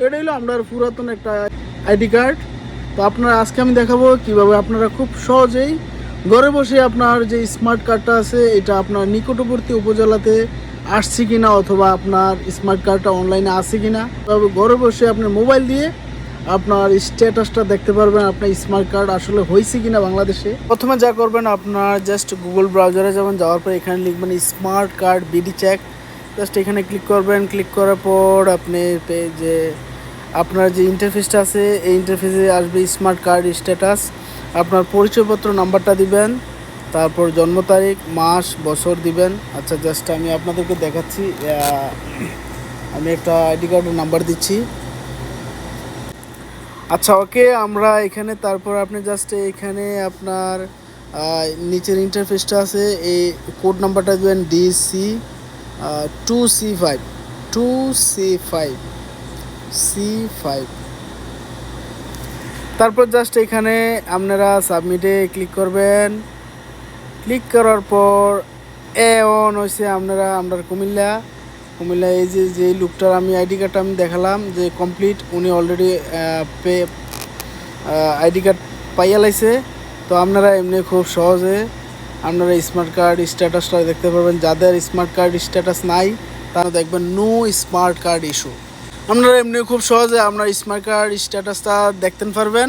এটা হলো আপনার পুরাতন একটা আইডি কার্ড। তো আপনারা আজকে আমি দেখাবো কিভাবে আপনারা খুব সহজেই ঘরে বসে আপনার যে স্মার্ট কার্ডটা আছে এটা আপনার নিকটবর্তী উপজেলাতে আসছে কিনা অথবা আপনার স্মার্ট কার্ডটা অনলাইনে আছে কিনা, তবে ঘরে বসে আপনার মোবাইল দিয়ে আপনার স্ট্যাটাসটা দেখতে পারবেন আপনার স্মার্ট কার্ড আসলে হয়েছে কিনা বাংলাদেশে। প্রথমে যা করবেন আপনার জাস্ট গুগল ব্রাউজারে যাবেন, যাওয়ার পর এখানে লিখবেন smart card BD check. Just এখানে ক্লিক করবেন, ক্লিক করার পর আপনি যে আপনার যে ইন্টারফেসটা আছে এই ইন্টারফেসে আসবে স্মার্ট কার্ড স্ট্যাটাস। আপনার পরিচয়পত্র নাম্বারটা দিবেন, তারপর জন্ম তারিখ, মাস, বছর দিবেন। আচ্ছা জাস্ট আমি আপনাদেরকে দেখাচ্ছি, আমি একটা আইডি কার্ডের নাম্বার দিচ্ছি। আচ্ছা ওকে, আমরা এখানে তারপর আপনি জাস্ট এখানে আপনার নিচের ইন্টারফেসটা আছে এই কোড নাম্বারটা দেবেন DC 2C5 2C5 তারপর জাস্ট এখানে আপনারা সাবমিটে ক্লিক করবেন। ক্লিক করার পর অন হয়েছে আপনার কুমিল্লা এই যে লোকটার আমি আইডি কার্ডটা আমি দেখালাম যে কমপ্লিট, উনি অলরেডি আইডি কার্ড পাইয়া লাইছে। তো আপনারা এমনি খুব সহজে আপনারা স্মার্ট কার্ড স্ট্যাটাসটা দেখতে পারবেন। যাদের স্মার্ট কার্ড স্ট্যাটাস নাই তারা দেখবেন নো স্মার্ট কার্ড ইস্যু। আপনারা এমনি খুব সহজে আপনার স্মার্ট কার্ড স্ট্যাটাসটা দেখতে পারবেন।